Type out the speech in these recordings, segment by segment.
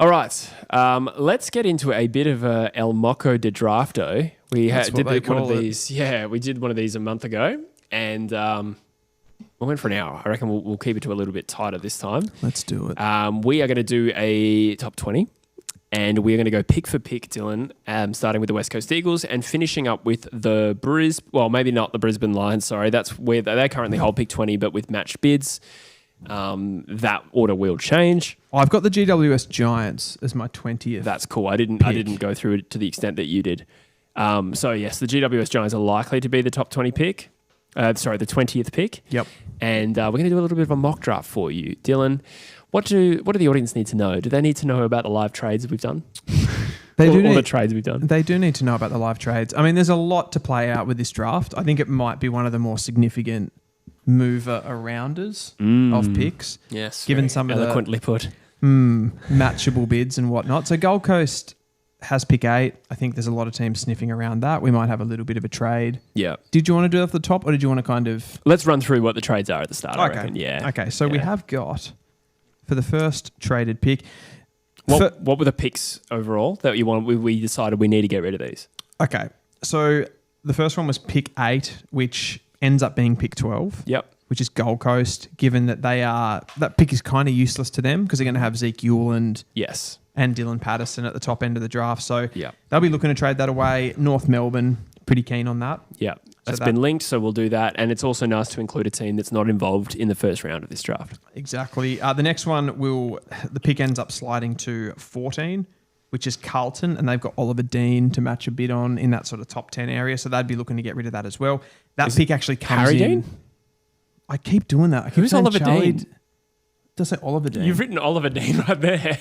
All right. Let's get into a bit of a El Moco de Drafto. We did one of these. Yeah, we did one of these a month ago, and we went for an hour. I reckon we'll keep it to a little bit tighter this time. Let's do it. We are going to do a top 20, and we're going to go pick for pick, Dylan, starting with the West Coast Eagles and finishing up with the maybe not the Brisbane Lions, sorry. That's where they currently hold pick 20, but with matched bids. That order will change. I've got the GWS Giants as my 20th. That's cool. I didn't go through it to the extent that you did. So yes, the GWS Giants are likely to be the top 20 pick. The 20th pick. Yep. And we're going to do a little bit of a mock draft for you, Dylan. What do the audience need to know? Do they need to know about the live trades that we've done? All the trades we've done. They do need to know about the live trades. I mean, there's a lot to play out with this draft. I think it might be one of the more significant mover arounders of picks. Yes, given some eloquently of the put. Matchable bids and whatnot. So Gold Coast has pick 8. I think there's a lot of teams sniffing around that. We might have a little bit of a trade. Yeah. Did you want to do it off the top, or did you want to kind of... Let's run through what the trades are at the start, okay. I reckon. Yeah. Okay, so we have got, for the first traded pick... What were the picks overall that you want? We decided we need to get rid of these. Okay, so the first one was pick 8, which ends up being pick 12. Yep. Which is Gold Coast, given that that pick is kind of useless to them because they're going to have Zeke Ewell and Dylan Patterson at the top end of the draft. So they'll be looking to trade that away. North Melbourne, pretty keen on that. Yeah, that's been linked, so we'll do that. And it's also nice to include a team that's not involved in the first round of this draft. Exactly. The next one the pick ends up sliding to 14, which is Carlton, and they've got Oliver Dean to match a bid on in that sort of top 10 area. So they'd be looking to get rid of that as well. That pick actually comes Harry in. Dean? I keep doing that. Who's Oliver Dean? Does say Oliver Dean? You've written Oliver Dean right there.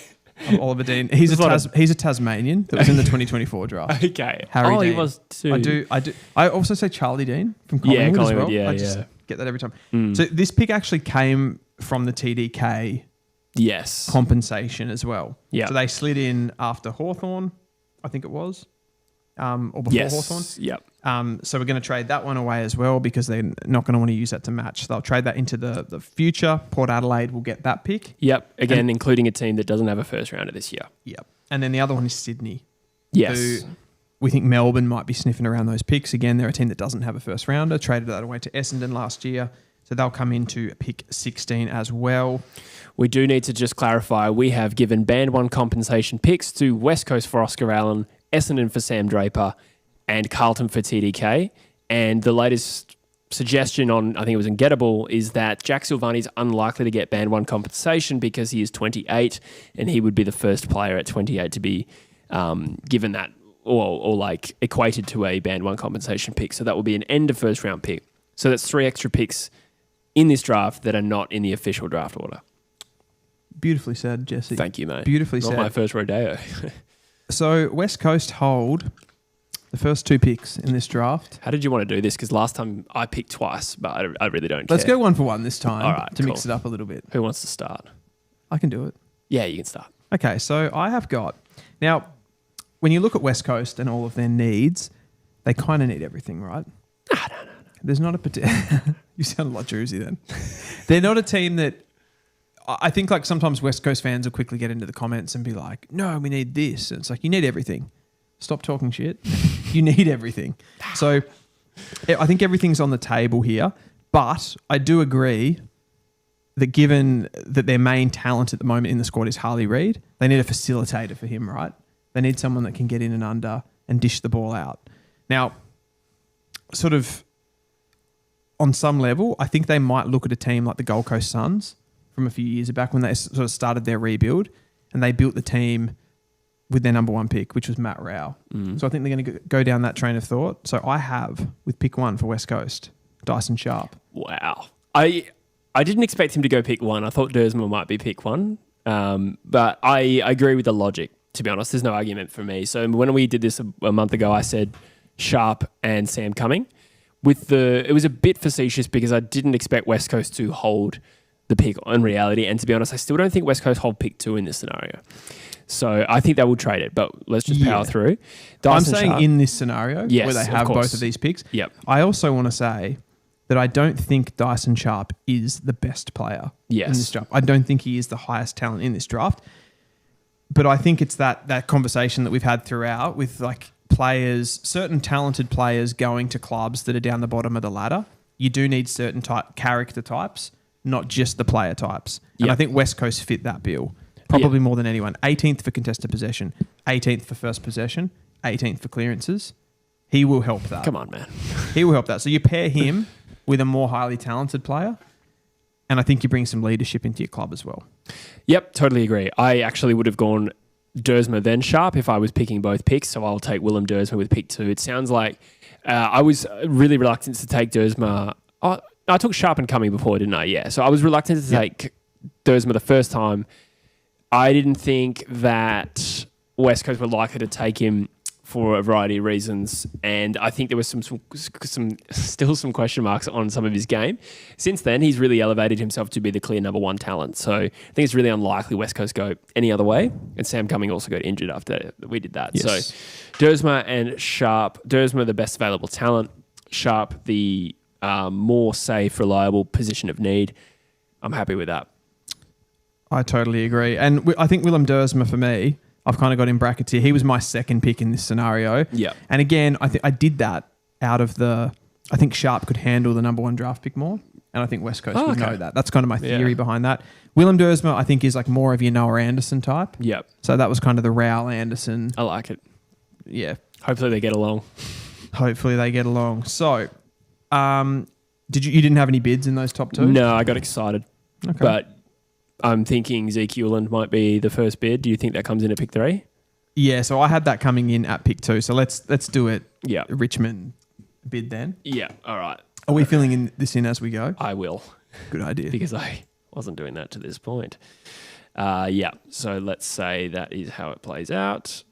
Oliver Dean. He's a Tasmanian that was in the 2024 draft. Okay. Harry Dean. He was too. I do. I also say Charlie Dean from Collingwood as well. Yeah, I just get that every time. So this pick actually came from the TDK compensation as well. Yeah. So they slid in after Hawthorn, I think it was, or before Hawthorn. Yep. So we're going to trade that one away as well because they're not going to want to use that to match. So they'll trade that into the future. Port Adelaide will get that pick. Yep. Again, including a team that doesn't have a first rounder this year. Yep. And then the other one is Sydney. Yes. Who we think Melbourne might be sniffing around those picks. Again, they're a team that doesn't have a first rounder. Traded that away to Essendon last year. So they'll come into pick 16 as well. We do need to just clarify, we have given Band 1 compensation picks to West Coast for Oscar Allen, Essendon for Sam Draper, and Carlton for TDK. And the latest suggestion on, I think it was in Gettable, is that Jack Silvani is unlikely to get Band 1 compensation because he is 28 and he would be the first player at 28 to be given that or like equated to a Band 1 compensation pick. So that will be an end of first round pick. So that's 3 extra picks in this draft that are not in the official draft order. Beautifully said, Jesse. Thank you, mate. Beautifully said. Not my first rodeo. So West Coast hold the first 2 picks in this draft. How did you want to do this? Because last time I picked twice, but I really don't care. Let's go 1 for 1 this time. All right, to mix it up a little bit. Who wants to start? I can do it. Yeah, you can start. Okay, so I have got... Now, when you look at West Coast and all of their needs, they kind of need everything, right? No. There's not a particular... You sound a lot Jersey then. They're not a team that... I think like sometimes West Coast fans will quickly get into the comments and be like, no, we need this. And it's like, you need everything. Stop talking shit. You need everything. So I think everything's on the table here. But I do agree that given that their main talent at the moment in the squad is Harley Reid, they need a facilitator for him, right? They need someone that can get in and under and dish the ball out. Now, sort of on some level, I think they might look at a team like the Gold Coast Suns from a few years back when they sort of started their rebuild and they built the team with their number 1 pick, which was Matt Rao. So I think they're going to go down that train of thought. So I have, with pick 1 for West Coast, Dyson Sharp. Wow. I didn't expect him to go pick 1. I thought Dersma might be pick 1. But I agree with the logic, to be honest. There's no argument for me. So when we did this a month ago, I said Sharp and Sam Cumming. It was a bit facetious because I didn't expect West Coast to hold the pick in reality. And to be honest, I still don't think West Coast hold pick 2 in this scenario. So I think they will trade it, but let's just power through. Dyson Sharp, in this scenario where they have both of these picks. Yep. I also want to say that I don't think Dyson Sharp is the best player in this draft. I don't think he is the highest talent in this draft. But I think it's that conversation that we've had throughout with like players, certain talented players going to clubs that are down the bottom of the ladder. You do need certain character types, not just the player types. And I think West Coast fit that bill probably more than anyone. 18th for contested possession, 18th for first possession, 18th for clearances. He will help that. Come on, man. He will help that. So you pair him with a more highly talented player, and I think you bring some leadership into your club as well. Yep, totally agree. I actually would have gone Dersma then Sharp if I was picking both picks, so I'll take Willem Dersma with pick 2. It sounds like I was really reluctant to take Dersma. Oh, I took Sharp and Cumming before, didn't I? Yeah. So I was reluctant to take Dersma the first time. I didn't think that West Coast were likely to take him for a variety of reasons, and I think there was still some question marks on some of his game. Since then, he's really elevated himself to be the clear number 1 talent. So I think it's really unlikely West Coast go any other way. And Sam Cumming also got injured after we did that. Yes. So Dersma and Sharp. Dersma, the best available talent. Sharp, the more safe, reliable position of need. I'm happy with that. I totally agree. And I think Willem Dersma, for me, I've kind of got in brackets here. He was my second pick in this scenario. Yeah. And again, I did that out of I think Sharp could handle the number 1 draft pick more. And I think West Coast would know that. That's kind of my theory behind that. Willem Dersma, I think, is like more of your Noah Anderson type. Yep. So that was kind of the Raul Anderson. I like it. Yeah. Hopefully they get along. Hopefully they get along. So, you didn't have any bids in those top 2? No, I got excited. Okay. But I'm thinking Zeke Uland might be the first bid. Do you think that comes in at pick 3? Yeah, so I had that coming in at pick 2. So let's do it. Yeah. Richmond bid then. Yeah. All right. Are we filling this in as we go? I will. Good idea. Because I wasn't doing that to this point. Yeah. So let's say that is how it plays out.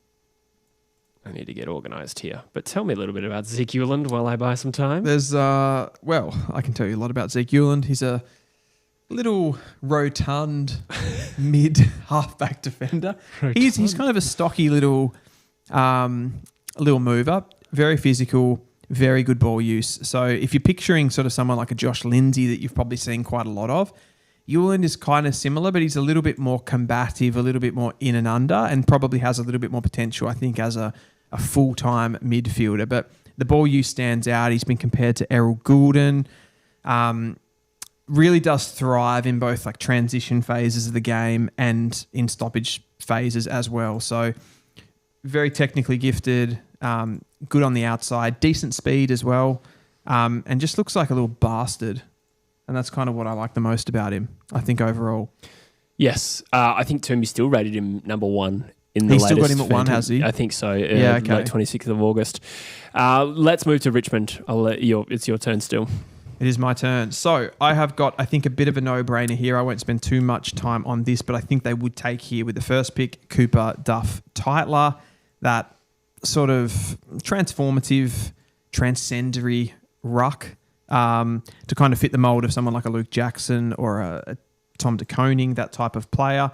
I need to get organised here. But tell me a little bit about Zeke Uland while I buy some time. There's, I can tell you a lot about Zeke Uland. He's a little rotund mid halfback defender. He's kind of a stocky little mover, very physical, very good ball use. So if you're picturing sort of someone like a Josh Lindsay that you've probably seen quite a lot of, Uland is kind of similar, but he's a little bit more combative, a little bit more in and under, and probably has a little bit more potential, I think, as a full-time midfielder. But the ball use stands out. He's been compared to Errol Goulden. Really does thrive in both like transition phases of the game and in stoppage phases as well. So very technically gifted, good on the outside, decent speed as well, and just looks like a little bastard. And that's kind of what I like the most about him, I think, overall. Yes. I think Toomey still rated him number 1 in the He's latest. still got him at 1, has he? I think so. Yeah, okay. Late 26th of August. Let's move to Richmond. It's your turn still. It is my turn. So I have got, I think, a bit of a no-brainer here. I won't spend too much time on this, but I think they would take here with the first pick, Cooper Duff Tytler, that sort of transformative, transcendery ruck to kind of fit the mould of someone like a Luke Jackson or a Tom de Koning, that type of player.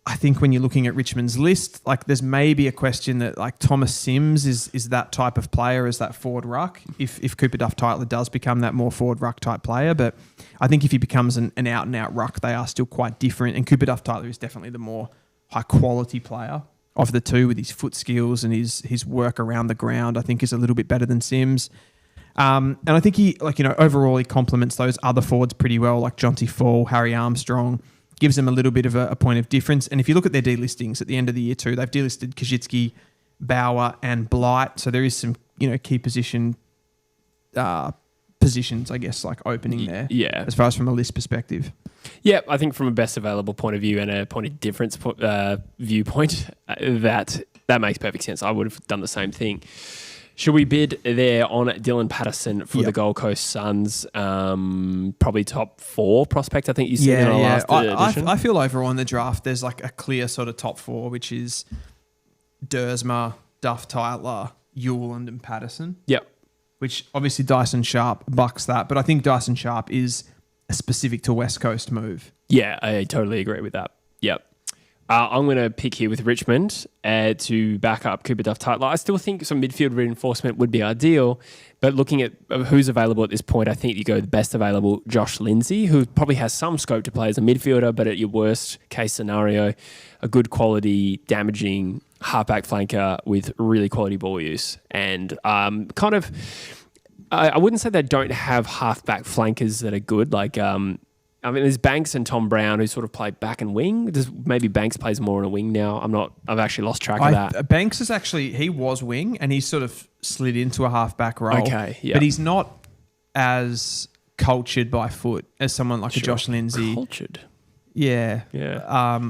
I think when you're looking at Richmond's list, like there's maybe a question that like Thomas Sims is that type of player as that forward ruck if Cooper Duff Tytler does become that more forward ruck type player. But I think if he becomes an out and out ruck, they are still quite different. And Cooper Duff Tytler is definitely the more high quality player of the two, with his foot skills and his work around the ground. I think is a little bit better than Sims. And I think he, overall he complements those other forwards pretty well, like Jonty Fall, Harry Armstrong. Gives them a little bit of a point of difference. And if you look at their delistings at the end of the year too, they've delisted Kajitsky, Bauer and Blight. So there is some, key positions, I guess, like opening there. Yeah. As far as from a list perspective. Yeah, I think from a best available point of view and a point of difference viewpoint, that makes perfect sense. I would have done the same thing. Should we bid there on Dylan Patterson for the Gold Coast Suns? Probably top 4 prospect, I think you said in our last edition. I feel overall in the draft, there's like a clear sort of top 4, which is Dersma, Duff Tytler, Uland and Patterson. Yep. Which obviously Dyson Sharp bucks that, but I think Dyson Sharp is a specific to West Coast move. Yeah, I totally agree with that. Yep. I'm going to pick here with Richmond to back up Cooper Duff-Tytler. I still think some midfield reinforcement would be ideal, but looking at who's available at this point, I think you go the best available, Josh Lindsay, who probably has some scope to play as a midfielder, but at your worst case scenario, a good quality, damaging halfback flanker with really quality ball use. And I wouldn't say they don't have halfback flankers that are good, like... there's Banks and Tom Brown who sort of play back and wing. Maybe Banks plays more on a wing now. I've actually lost track of that. Banks is actually, he was wing and he's sort of slid into a halfback role. Okay, yeah. But he's not as cultured by foot as someone like a Josh Lindsay. Cultured? Yeah. Yeah.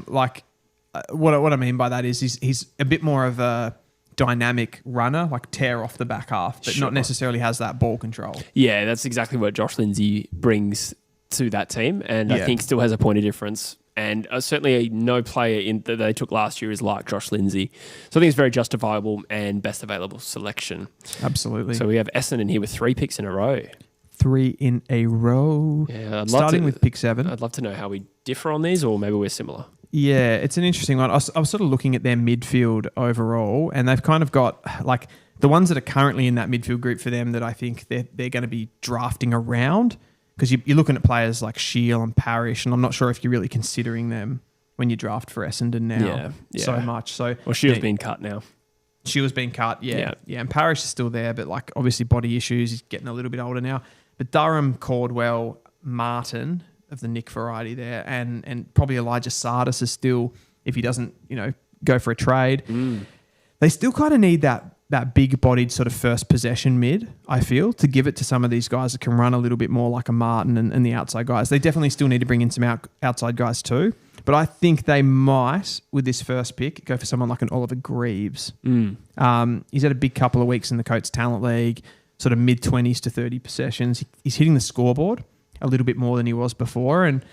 What I mean by that is he's a bit more of a dynamic runner, like tear off the back half, but not necessarily has that ball control. Yeah, that's exactly what Josh Lindsay brings to that team, and I think still has a point of difference. And certainly no player that they took last year is like Josh Lindsay. So I think it's very justifiable and best available selection. Absolutely. So we have Essendon here with 3 picks in a row. 3 in a row. Yeah, starting with pick 7. I'd love to know how we differ on these, or maybe we're similar. Yeah, it's an interesting one. I was sort of looking at their midfield overall, and they've kind of got like the ones that are currently in that midfield group for them that I think they're going to be drafting around. Because you're looking at players like Shield and Parrish, and I'm not sure if you're really considering them when you draft for Essendon now so much. So, well, Shield's been cut now. Shield's been cut, yeah. And Parrish is still there, but like obviously body issues. He's getting a little bit older now. But Durham, Caldwell, Martin of the Nick variety there, and probably Elijah Sardis is still, if he doesn't, go for a trade. They still kind of need that big-bodied sort of first possession mid, I feel, to give it to some of these guys that can run a little bit more like a Martin and the outside guys. They definitely still need to bring in some outside guys too. But I think they might, with this first pick, go for someone like an Oliver Greaves. He's had a big couple of weeks in the Coates Talent League, sort of mid-20s to 30 possessions. He's hitting the scoreboard a little bit more than he was before. And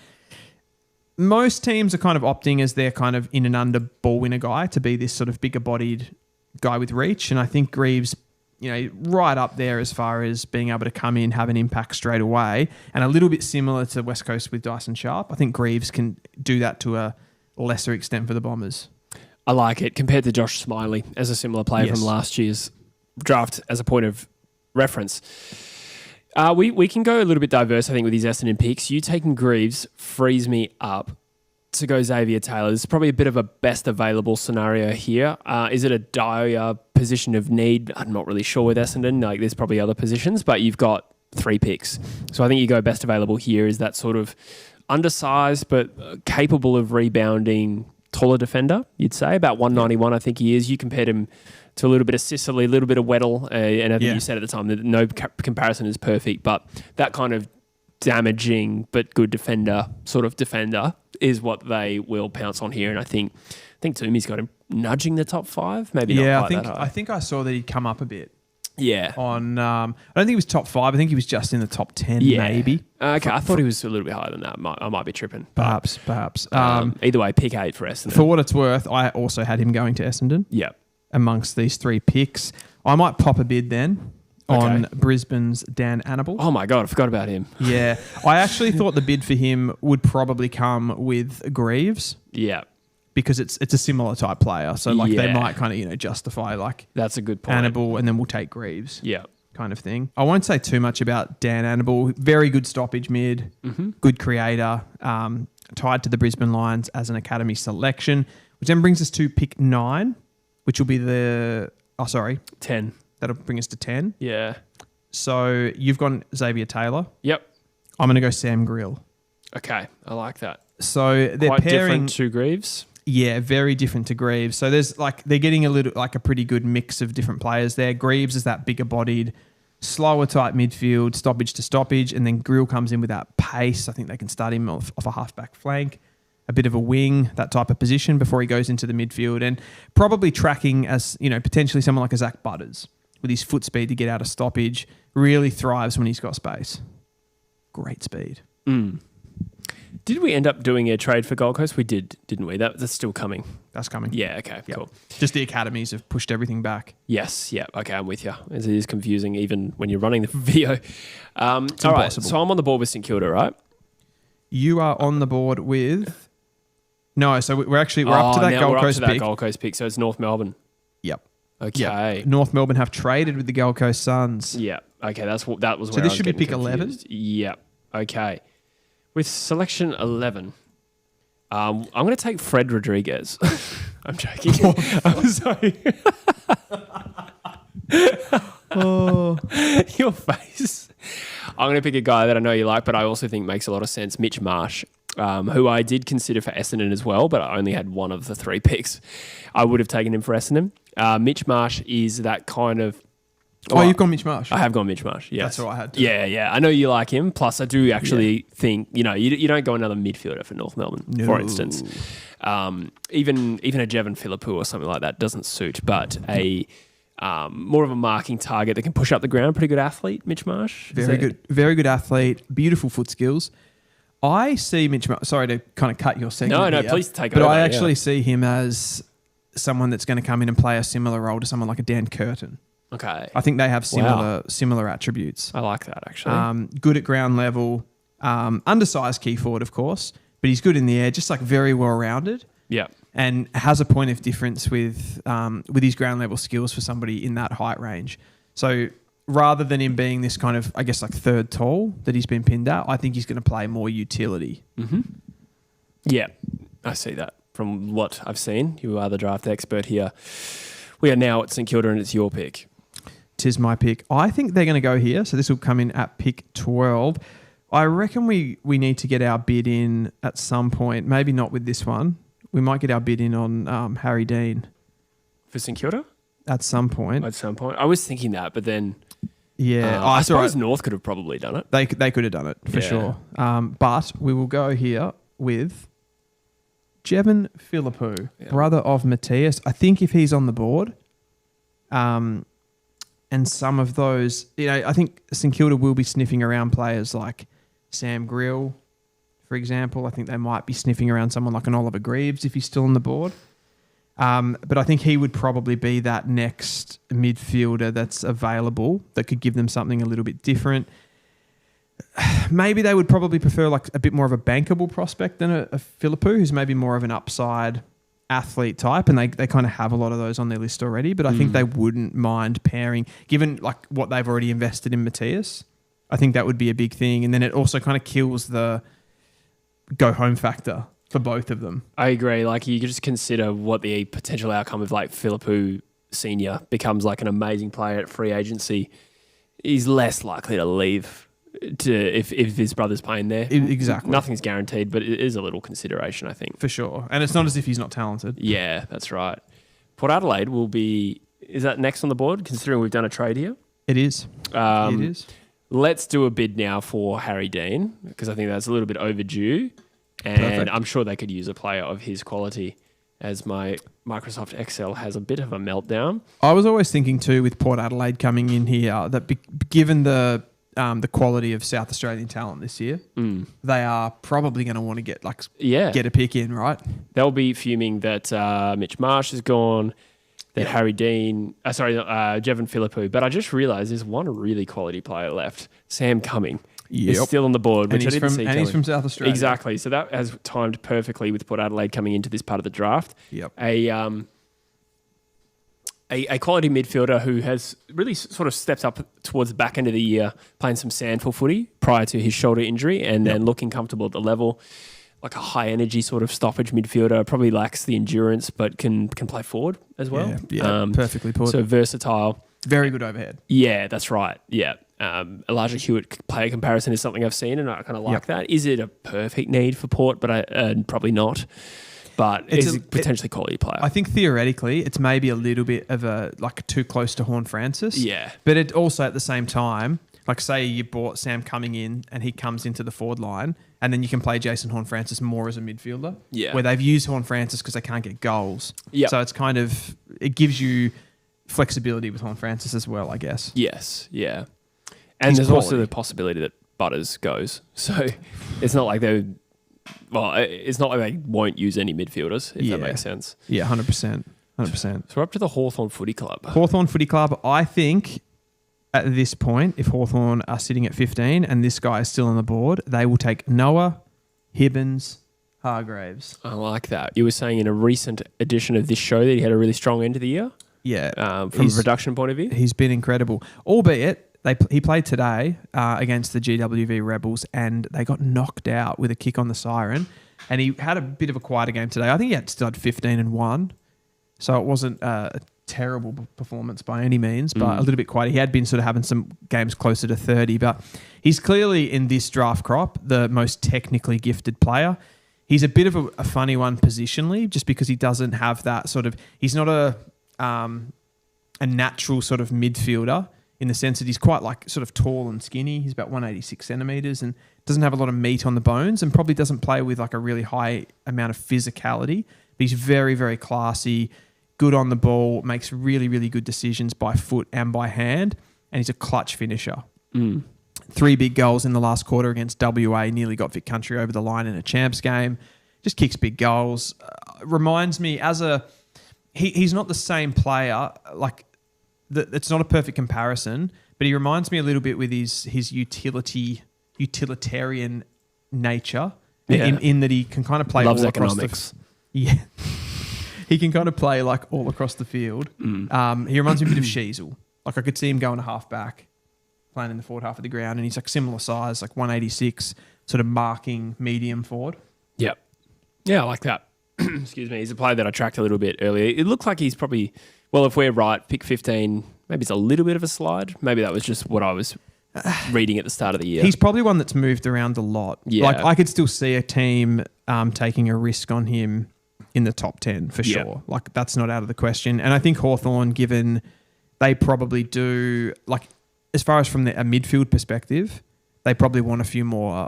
most teams are kind of opting as their kind of in and under ball winner guy to be this sort of bigger-bodied guy with reach, and I think Greaves, right up there as far as being able to come in, have an impact straight away, and a little bit similar to West Coast with Dyson Sharp. I think Greaves can do that to a lesser extent for the Bombers. I like it compared to Josh Smiley as a similar player from last year's draft as a point of reference. We can go a little bit diverse, I think, with these Essendon picks. You taking Greaves frees me up to go Xavier Taylor. This is probably a bit of a best available scenario here. Is it a dire position of need? I'm not really sure with Essendon. Like, there's probably other positions, but you've got 3 picks. So I think you go best available here is that sort of undersized but capable of rebounding taller defender, you'd say. About 191, I think he is. You compared him to a little bit of Sicily, a little bit of Weddle, and I think you said at the time that no comparison is perfect, but that kind of damaging but good defender is what they will pounce on here. And I think Toomey's got him nudging the top 5, maybe not quite that high. I think I saw that he'd come up a bit. Yeah. On I don't think he was top 5. I think he was just in the top 10, maybe. Okay, I thought he was a little bit higher than that. I might be tripping. Perhaps. Either way, pick 8 for Essendon. For what it's worth, I also had him going to Essendon. Yeah. Amongst these 3 picks. I might pop a bid then on Brisbane's Dan Annable. Oh my God, I forgot about him. Yeah. I actually thought the bid for him would probably come with Greaves. Yeah. Because it's a similar type player. So they might kind of, justify like that's a good point. Annable and then we'll take Greaves. Yeah. Kind of thing. I won't say too much about Dan Annable. Very good stoppage mid, good creator, tied to the Brisbane Lions as an academy selection, which then brings us to pick 9, which will be 10. That'll bring us to 10. Yeah. So you've gone Xavier Taylor. Yep. I'm going to go Sam Grill. Okay, I like that. So they're quite pairing different to Greaves. Yeah, very different to Greaves. So there's they're getting a pretty good mix of different players there. Greaves is that bigger bodied, slower type midfield, stoppage to stoppage, and then Grill comes in with that pace. I think they can start him off a halfback flank, a bit of a wing, that type of position before he goes into the midfield, and probably tracking as potentially someone like a Zach Butters with his foot speed to get out of stoppage. Really thrives when he's got space. Great speed. Did we end up doing a trade for Gold Coast? We did, didn't we? That's still coming. That's coming. Yeah, okay, cool. Just the academies have pushed everything back. Yes, yeah, okay, I'm with you. It is confusing even when you're running the video. All impossible. Right, so I'm on the board with St Kilda, right? You are on the board with No, so we're up to that now Gold we're Coast up to pick. that Gold Coast pick. So it's North Melbourne. Yep. Okay. Yep. North Melbourne have traded with the Gold Coast Suns. Yeah. Okay. That was where So I this was should be getting pick 11? confused. Yep. Okay. With selection 11, I'm going to take Fred Rodriguez. I'm joking. I'm sorry. Oh. Your face. I'm going to pick a guy that I know you like, but I also think makes a lot of sense. Mitch Marsh, who I did consider for Essendon as well, but I only had one of the 3 picks. I would have taken him for Essendon. Mitch Marsh is that kind of... You've gone Mitch Marsh. I have gone Mitch Marsh, yes. That's what I had to. Yeah. I know you like him. Plus, I do actually think, you don't go another midfielder for North Melbourne, for instance. Even a Jevon Philippou or something like that doesn't suit, but a... more of a marking target that can push up the ground. Pretty good athlete, Mitch Marsh. Very good athlete. Beautiful foot skills. I see Mitch Marsh. Sorry to kind of cut your segment. No, here, please take it But over, I actually see him as someone that's going to come in and play a similar role to someone like a Dan Curtin. Okay. I think they have similar attributes. I like that, actually. Good at ground level. Undersized key forward, of course, but he's good in the air. Just like very well rounded. Yeah. And has a point of difference with his ground level skills for somebody in that height range. So rather than him being this kind of, I guess, like third tall that he's been pinned at, I think he's going to play more utility. Mm-hmm. Yeah, I see that from what I've seen. You are the draft expert here. We are now at St Kilda and it's your pick. Tis my pick. I think they're going to go here. So this will come in at pick 12. I reckon we need to get our bid in at some point. Maybe not with this one. We might get our bid in on Harry Dean. For St Kilda? At some point. I was thinking that, but then... Yeah. I suppose North could have probably done it. They could have done it, for sure. But we will go here with Jevon Philippou, brother of Matthias. I think if he's on the board, and some of those... I think St Kilda will be sniffing around players like Sam Grill, for example. I think they might be sniffing around someone like an Oliver Greaves if he's still on the board. But I think he would probably be that next midfielder that's available that could give them something a little bit different. Maybe they would probably prefer like a bit more of a bankable prospect than a Philippou, who's maybe more of an upside athlete type, and they kind of have a lot of those on their list already. But I think they wouldn't mind pairing, given like what they've already invested in Matthias. I think that would be a big thing, and then it also kind of kills the go home factor for both of them. I agree. Like you could just consider what the potential outcome of like Philippou Senior becomes like an amazing player at free agency. He's less likely to leave if his brother's playing there. Exactly. Nothing's guaranteed, but it is a little consideration, I think. For sure. And it's not as if he's not talented. Yeah, that's right. Port Adelaide will be... Is that next on the board, considering we've done a trade here? It is. It is. Let's do a bid now for Harry Dean, because I think that's a little bit overdue. And perfect. I'm sure they could use a player of his quality, as my Microsoft Excel has a bit of a meltdown. I was always thinking too, with Port Adelaide coming in here, that given the quality of South Australian talent this year, they are probably going to want to get a pick in, right? They'll be fuming that Mitch Marsh is gone, that Harry Dean, Jevon Philippou. But I just realised there's one really quality player left, Sam Cumming. Is still on the board, which I didn't see coming. And he's from South Australia. Exactly. So that has timed perfectly with Port Adelaide coming into this part of the draft. Yep. A quality midfielder who has really sort of stepped up towards the back end of the year, playing some sandful footy prior to his shoulder injury, and then looking comfortable at the level. Like a high energy sort of stoppage midfielder, probably lacks the endurance, but can play forward as well. Yeah, perfectly put. So versatile. Very good overhead. Yeah, that's right. Yeah. Elijah Hewitt player comparison is something I've seen, and I kind of like that. Is it a perfect need for Port? But probably not. But it's potentially quality player. I think theoretically, it's maybe a little bit of too close to Horn Francis. Yeah. But it also at the same time, like say you bought Sam Cumming in and he comes into the forward line, and then you can play Jason Horn Francis more as a midfielder. Yeah. Where they've used Horn Francis because they can't get goals. Yeah. So it's kind of, it gives you flexibility with Horn Francis as well, I guess. Yes. Yeah. And there's also the possibility that Butters goes. So it's not like they won't use any midfielders, if that makes sense. Yeah, 100%. 100%. So we're up to the Hawthorn Footy Club. Hawthorn Footy Club, I think at this point, if Hawthorn are sitting at 15 and this guy is still on the board, they will take Noah, Hibbins, Hargraves. I like that. You were saying in a recent edition of this show that he had a really strong end of the year. Yeah. From a production point of view. He's been incredible. Albeit, he played today against the GWV Rebels and they got knocked out with a kick on the siren. And he had a bit of a quieter game today. I think he still had 15-1. So it wasn't a terrible performance by any means, but a little bit quieter. He had been sort of having some games closer to 30, but he's clearly in this draft crop the most technically gifted player. He's a bit of a funny one positionally just because he doesn't have that sort of... He's not a natural sort of midfielder in the sense that he's quite like sort of tall and skinny. He's about 186 centimetres and doesn't have a lot of meat on the bones and probably doesn't play with like a really high amount of physicality. But he's very, very classy, good on the ball, makes really, really good decisions by foot and by hand, and he's a clutch finisher. 3 big goals in the last quarter against WA, nearly got Vic Country over the line in a champs game. Just kicks big goals. Reminds me he's not the same player, like it's not a perfect comparison, but he reminds me a little bit with his utilitarian nature in that he can kind of play Loves all economics. Yeah. He can kind of play like all across the field. He reminds me a bit of Sheasel. Like I could see him going to half back, playing in the forward half of the ground, and he's like similar size, like 186, sort of marking medium forward. Yep. Yeah, I like that. Excuse me. He's a player that I tracked a little bit earlier. It looked like he's probably, well, if we're right, pick 15, maybe it's a little bit of a slide. Maybe that was just what I was reading at the start of the year. He's probably one that's moved around a lot. Yeah. Like I could still see a team taking a risk on him in the top 10 for sure. Like that's not out of the question. And I think Hawthorn, given they probably do, like as far as from a midfield perspective, they probably want a few more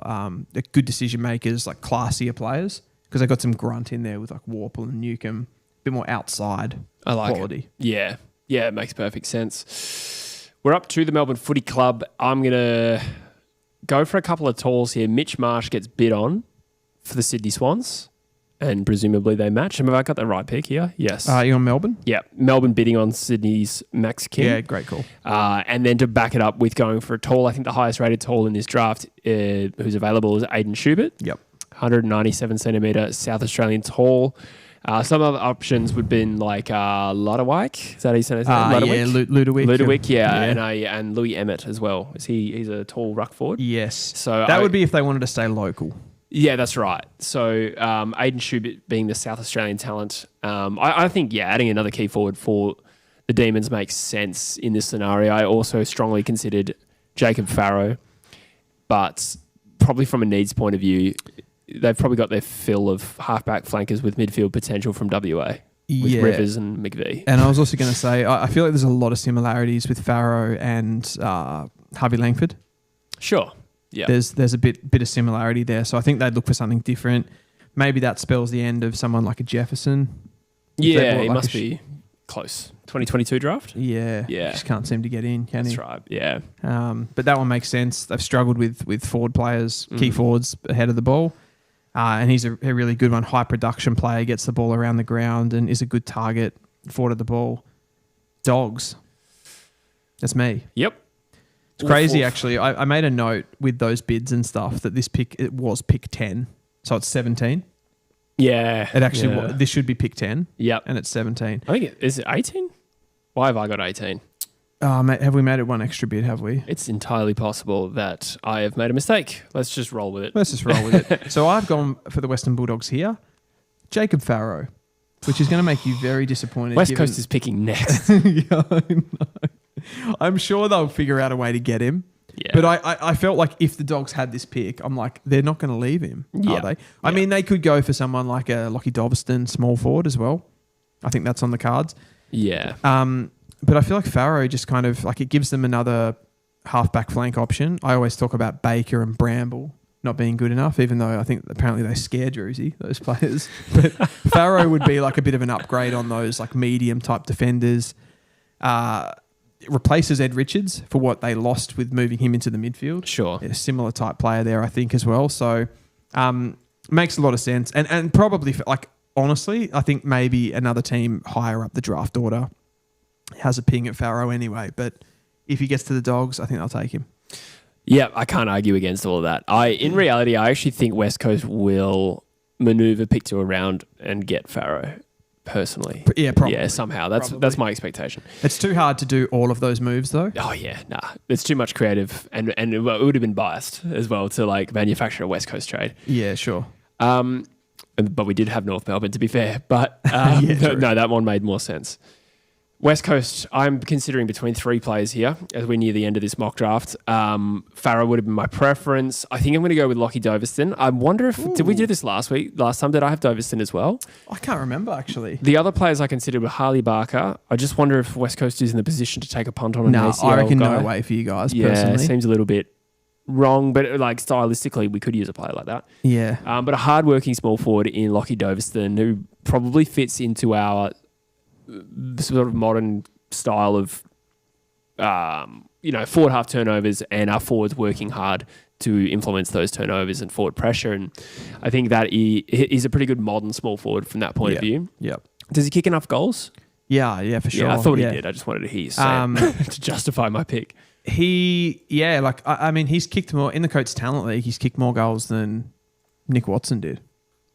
good decision makers, like classier players, because they got some grunt in there with like Warple and Newcomb, a bit more outside quality. Yeah, it makes perfect sense. We're up to the Melbourne Footy Club. I'm going to go for a couple of talls here. Mitch Marsh gets bid on for the Sydney Swans, and presumably they match. Have I got the right pick here? Yes. You on Melbourne? Yeah, Melbourne bidding on Sydney's Max King. Yeah, great call. And then to back it up with going for a tall, I think the highest rated tall in this draft who's available is Aiden Schubert. Yep. 197 centimetre South Australian tall. Some other options would have been like Ludowick. Is that how you say his name? Ludowick. Ludowick, yeah. And Louis Emmett as well. He's a tall ruck forward? Yes. So that would be if they wanted to stay local. Yeah, that's right. So Aiden Schubert being the South Australian talent, I think, adding another key forward for the Demons makes sense in this scenario. I also strongly considered Jacob Farrow, but probably from a needs point of view, they've probably got their fill of halfback flankers with midfield potential from WA with Rivers and McVie. And I was also going to say, I feel like there's a lot of similarities with Farrow and Harvey Langford. Sure. Yeah. There's a bit of similarity there. So I think they'd look for something different. Maybe that spells the end of someone like a Jefferson. Yeah, he must be close. 2022 draft? Yeah. Just can't seem to get in, can he? That's right, yeah. But that one makes sense. They've struggled with forward players, key forwards ahead of the ball. And he's a really good one. High production player, gets the ball around the ground and is a good target forward of the ball. Dogs. That's me. Yep. It's crazy, actually. I made a note with those bids and stuff that this pick, it was pick 10. So it's 17. Yeah. It actually this should be pick 10. Yep. And it's 17. I think is it 18? Why have I got 18? Mate, have we made it one extra bid, have we? It's entirely possible that I have made a mistake. Let's just roll with it. Let's just roll with it. So I've gone for the Western Bulldogs here. Jacob Farrow, which is going to make you very disappointed. West Coast is picking next. Yeah, I know. I'm sure they'll figure out a way to get him. Yeah. But I felt like if the Dogs had this pick, I'm like, they're not going to leave him, are they? I mean, they could go for someone like a Lockie Dobston, small forward as well. I think that's on the cards. Yeah. But I feel like Farrow just kind of like it gives them another halfback flank option. I always talk about Baker and Bramble not being good enough, even though I think apparently they scare Druzy, those players. But Farrow would be like a bit of an upgrade on those like medium type defenders. Replaces Ed Richards for what they lost with moving him into the midfield. Sure. A similar type player there, I think, as well. So makes a lot of sense. And probably, like, honestly, I think maybe another team higher up the draft order has a ping at Farrow anyway. But if he gets to the Dogs, I think they'll take him. Yeah, I can't argue against all of that. In reality, I actually think West Coast will maneuver pick 2 around and get Farrow personally. Yeah, probably. Yeah, somehow. That's my expectation. It's too hard to do all of those moves, though. Oh, yeah, nah. It's too much creative, and it would have been biased as well to like manufacture a West Coast trade. Yeah, sure. But we did have North Melbourne, to be fair. But true. no, that one made more sense. West Coast, I'm considering between 3 players here as we're near the end of this mock draft. Farrow would have been my preference. I think I'm going to go with Lockie Doverston. I wonder if... Did we do this last time? Did I have Doverston as well? I can't remember, actually. The other players I considered were Harley Barker. I just wonder if West Coast is in the position to take a punt on an ACL I reckon guy. no way for you guys, Yeah, personally. it seems a little bit wrong, but like stylistically, we could use a player like that. Yeah. But a hard-working small forward in Lockie Doverston who probably fits into our sort of modern style of, forward half turnovers and our forwards working hard to influence those turnovers and forward pressure. And I think that he's a pretty good modern small forward from that point of view. Yep. Does he kick enough goals? Yeah, for sure. Yeah, I thought he did. I just wanted to hear you say it to justify my pick. He's kicked more, in the Coates Talent League, he's kicked more goals than Nick Watson did.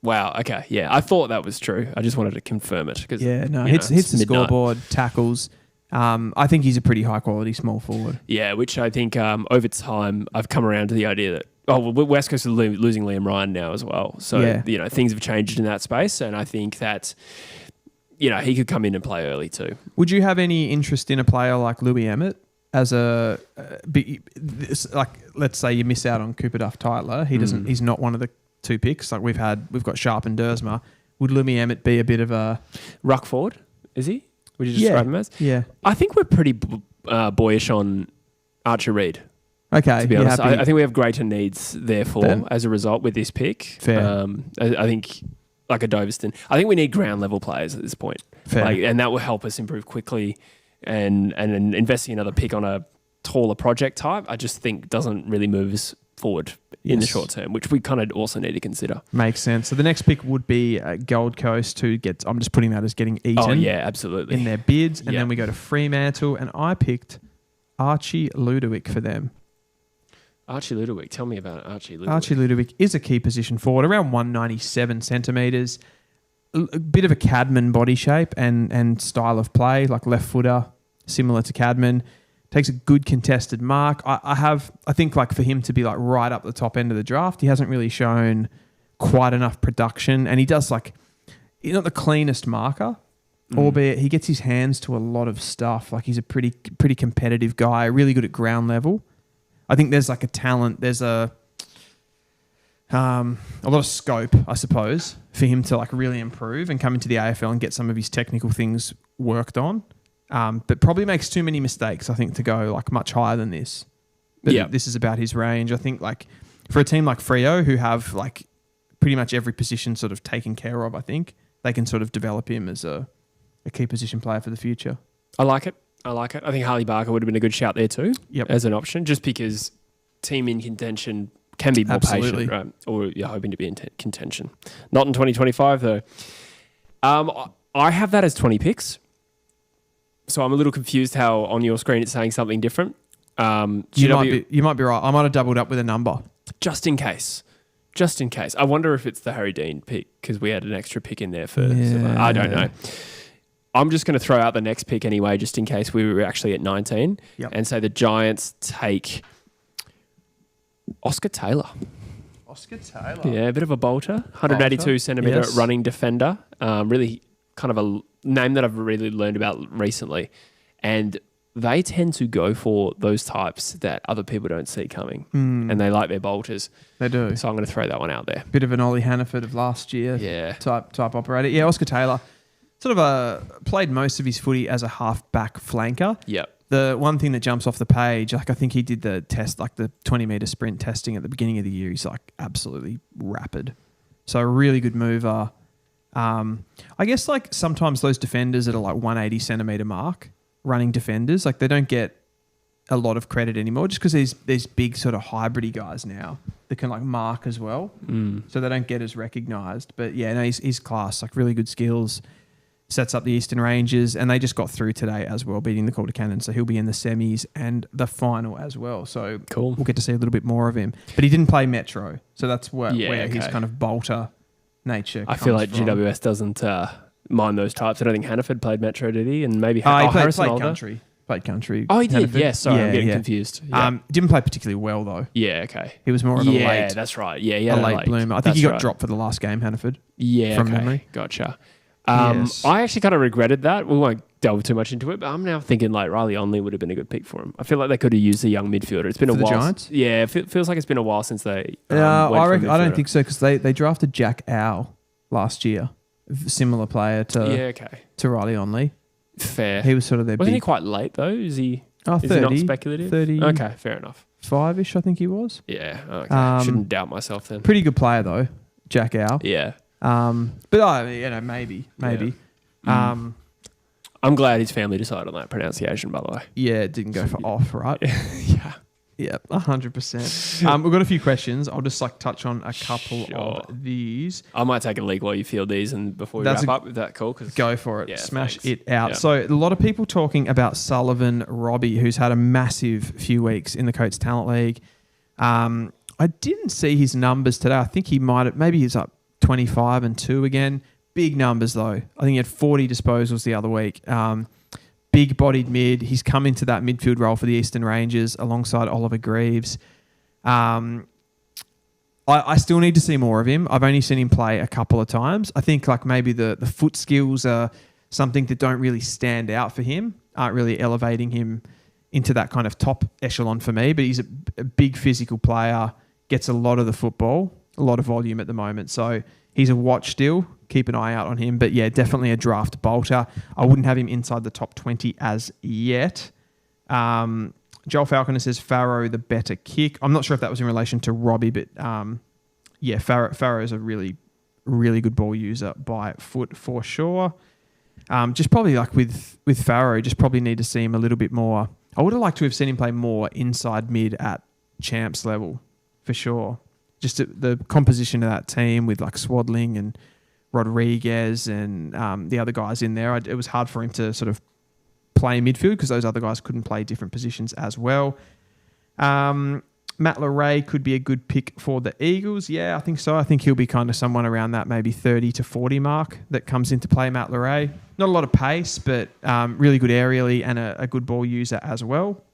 Wow, okay. Yeah, I thought that was true. I just wanted to confirm it. Hits the scoreboard, tackles. I think he's a pretty high quality small forward. Yeah, which I think over time I've come around to the idea that West Coast is losing Liam Ryan now as well. So things have changed in that space, and I think that he could come in and play early too. Would you have any interest in a player like Louis Emmett as let's say you miss out on Cooper Duff-Tytler? He's not one of the 2 picks. Like we've got Sharp and Dersma. Would Louis Emmett be a bit of a ruck forward? Is he? Would you describe him as? Yeah. I think we're pretty boyish on Archer Reid. Okay. To be honest, I think we have greater needs, therefore, as a result with this pick. Fair. I think like a Doverston. I think we need ground level players at this point. Fair. And that will help us improve quickly. And investing another pick on a taller project type, I just think doesn't really move us forward in the short term, which we kind of also need to consider. Makes sense. So the next pick would be Gold Coast, who gets, I'm just putting that as getting eaten. Oh, yeah, absolutely. In their bids. And then we go to Fremantle, and I picked Archie Ludovic for them. Archie Ludovic. Tell me about Archie Ludovic. Archie Ludovic is a key position forward, around 197 centimetres. A bit of a Cadman body shape and style of play, like left footer, similar to Cadman. Takes a good contested mark. I think like for him to be like right up the top end of the draft, he hasn't really shown quite enough production, and he does like, he's not the cleanest marker, albeit he gets his hands to a lot of stuff. Like he's a pretty competitive guy, really good at ground level. I think there's like a talent, there's a lot of scope, I suppose, for him to like really improve and come into the AFL and get some of his technical things worked on. But probably makes too many mistakes, I think, to go like much higher than this. But this is about his range. I think like for a team like Freo, who have like pretty much every position sort of taken care of, I think they can sort of develop him as a key position player for the future. I like it. I think Harley Barker would have been a good shout there too, as an option, just because team in contention can be more patient, right? Or you're hoping to be in contention. Not in 2025 though. I have that as 20 picks. So I'm a little confused how on your screen it's saying something different. You might be right. I might have doubled up with a number. Just in case. I wonder if it's the Harry Dean pick because we had an extra pick in there for... I don't know. I'm just going to throw out the next pick anyway, just in case we were actually at 19 and say the Giants take Oscar Taylor. Yeah, a bit of a bolter. 182 centimetre running defender. Really kind of a name that I've really learned about recently. And they tend to go for those types that other people don't see coming. And they like their bolters. They do. So I'm going to throw that one out there. Bit of an Ollie Hannaford of last year type operator. Yeah, Oscar Taylor sort of played most of his footy as a half-back flanker. Yep. The one thing that jumps off the page, like I think he did the test, like the 20-metre sprint testing at the beginning of the year. He's like absolutely rapid. So a really good mover. I guess like sometimes those defenders that are like 180 centimetre mark, running defenders, like they don't get a lot of credit anymore just because there's big sort of hybridy guys now that can like mark as well. So they don't get as recognised. But yeah, no, he's class, like really good skills. Sets up the Eastern Rangers, and they just got through today as well, beating the Calder Cannons. So he'll be in the semis and the final as well. So We'll get to see a little bit more of him. But he didn't play Metro, so that's where he's kind of bolter nature. I feel comes like from. GWS doesn't mind those types. I don't think Hannaford played Metro, did he? And maybe He Harrison played Alder. country. Played country. Oh, he did. Hannaford. Yeah, sorry, I'm getting confused. Yeah. Didn't play particularly well though. Yeah, okay. He was more of a late. That's right. Yeah, a late bloomer. I think he got dropped for the last game, Hannaford. Yeah, from okay. memory. Gotcha. Yes. I actually kind of regretted that. We won't delve too much into it, but I'm now thinking like Riley Onley would have been a good pick for him. I feel like they could have used a young midfielder. It's been For a the while. Giants? Yeah, it feels like it's been a while since they. I don't think so because they drafted Jack Owl last year, similar player to Riley Onley. Fair. He was sort of their Wasn't he big quite late though? Is he 30, not speculative? 30. Okay, fair enough. 5-ish, I think he was. Yeah. Okay. Shouldn't doubt myself then. Pretty good player though, Jack Owl. Yeah. But maybe. Yeah. I'm glad his family decided on that pronunciation, by the way. Yeah, it didn't go for off, right? Yeah. Yeah, 100%. We've got a few questions. I'll just touch on a couple of these. I might take a leak while you field these and before we wrap up. Is that cool? Go for it. Yeah, Smash thanks. it out. Yeah. So a lot of people talking about Sullivan Robbie, who's had a massive few weeks in the Coates Talent League. I didn't see his numbers today. I think maybe he's up 25 and 2 again. Big numbers though. I think he had 40 disposals the other week. Big-bodied mid. He's come into that midfield role for the Eastern Rangers alongside Oliver Greaves. I still need to see more of him. I've only seen him play a couple of times. I think like maybe the foot skills are something that don't really stand out for him, aren't really elevating him into that kind of top echelon for me. But he's a big physical player, gets a lot of the football, a lot of volume at the moment. So he's a watch still. Keep an eye out on him. But yeah, definitely a draft bolter. I wouldn't have him inside the top 20 as yet. Joel Falconer says Farrow the better kick. I'm not sure if that was in relation to Robbie, but Farrow is a really, really good ball user by foot for sure. Just probably like with Farrow, just probably need to see him a little bit more. I would have liked to have seen him play more inside mid at champs level for sure. Just the composition of that team with like Swadling and Rodriguez and the other guys in there. It was hard for him to sort of play midfield because those other guys couldn't play different positions as well. Matt Leray could be a good pick for the Eagles. Yeah, I think so. I think he'll be kind of someone around that maybe 30 to 40 mark that comes into play, Matt Leray. Not a lot of pace, but really good aerially and a good ball user as well.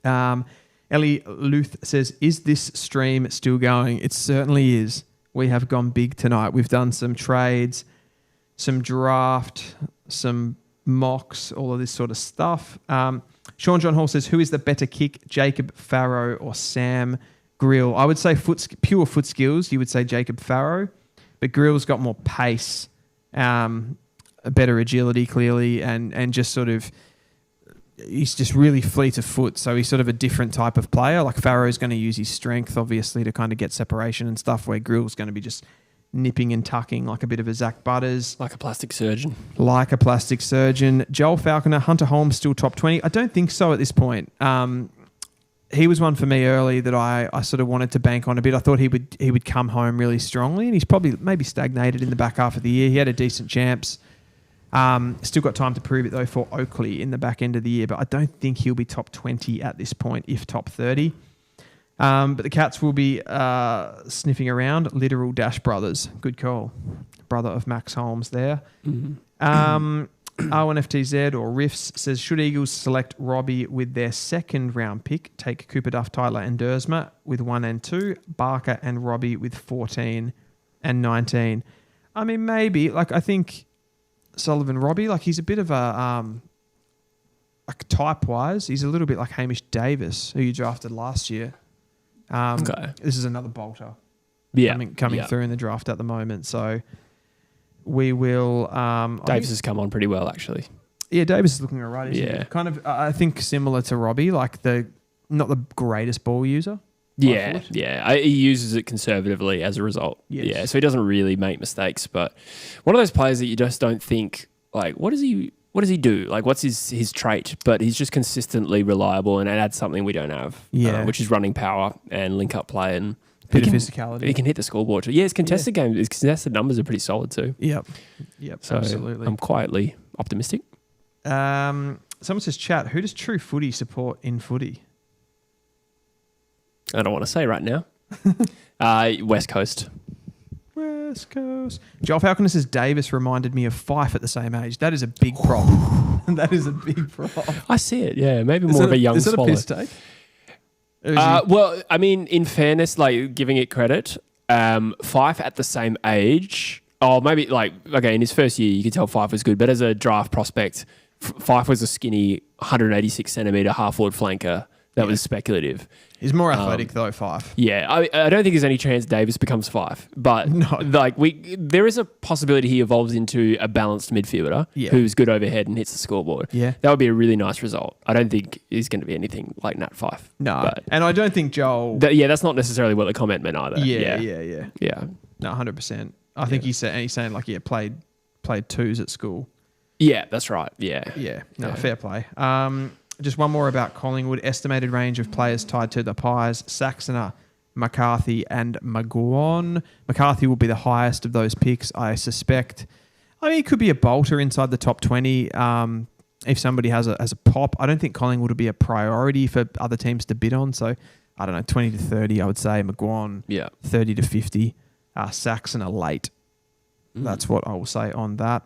Ellie Luth says, is this stream still going? It certainly is. We have gone big tonight. We've done some trades, some draft, some mocks, all of this sort of stuff. Sean John Hall says, who is the better kick, Jacob Farrow or Sam Grill? I would say pure foot skills. You would say Jacob Farrow, but Grill's got more pace, a better agility clearly, and just sort of, he's just really fleet of foot. So he's sort of a different type of player. Like Farrow's going to use his strength, obviously, to kind of get separation and stuff, where Grill's going to be just nipping and tucking like a bit of a Zach Butters. Like a plastic surgeon. Joel Falconer, Hunter Holmes still top 20. I don't think so at this point. He was one for me early that I sort of wanted to bank on a bit. I thought he would come home really strongly, and he's probably maybe stagnated in the back half of the year. He had a decent champs. Still got time to prove it though for Oakley in the back end of the year, but I don't think he'll be top 20 at this point, if top 30. But the Cats will be sniffing around. Literal Dash Brothers. Good call. Brother of Max Holmes there. Mm-hmm. R1FTZ or Riffs says, should Eagles select Robbie with their second round pick, take Cooper Duff, Tyler and Dersma with 1 and 2, Barker and Robbie with 14 and 19? I mean, maybe. Like, I think Sullivan Robbie, like he's a bit of a like type-wise, he's a little bit like Hamish Davis, who you drafted last year. Okay. This is another bolter coming through in the draft at the moment. So we will... Davis has come on pretty well, actually. Yeah, Davis is looking all right. Yeah. Kind of, I think, similar to Robbie, like not the greatest ball user. Yeah. He uses it conservatively as a result. Yes. Yeah, so he doesn't really make mistakes. But one of those players that you just don't think, like, what does he do? Like, what's his trait? But he's just consistently reliable, and it adds something we don't have, which is running power and link-up play and bit of physicality. He can hit the scoreboard too. Yeah, his contested games, his contested numbers are pretty solid too. Yep, so absolutely. I'm quietly optimistic. Someone says, chat, who does True Footy support in footy? I don't want to say right now. West Coast. West Coast. Joel Falconer says Davis reminded me of Fife at the same age. That is a big prop. That is a big prop. I see it. Yeah, maybe more of a young swallow. Is that a piss take? Well, I mean, in fairness, like giving it credit, Fife at the same age. Oh, maybe like okay, in his first year, you could tell Fife was good, but as a draft prospect, Fife was a skinny 186 centimeter half forward flanker. That was speculative. He's more athletic though, Fife. Yeah, I don't think there's any chance Davis becomes Fife, but there is a possibility he evolves into a balanced midfielder who's good overhead and hits the scoreboard. Yeah, that would be a really nice result. I don't think he's going to be anything like Nat Fife. No, but and I don't think Joel. That's not necessarily what the comment meant either. Yeah. No, 100%. I think he's saying like played twos at school. Yeah, that's right. Yeah. No, fair play. Just one more about Collingwood. Estimated range of players tied to the Pies: Saxoner, McCarthy, and McGuan. McCarthy will be the highest of those picks, I suspect. I mean, he could be a bolter inside the top 20 if somebody has a pop. I don't think Collingwood will be a priority for other teams to bid on. So, I don't know, 20 to 30, I would say. McGuan, 30 to 50. Saxoner late. That's what I will say on that.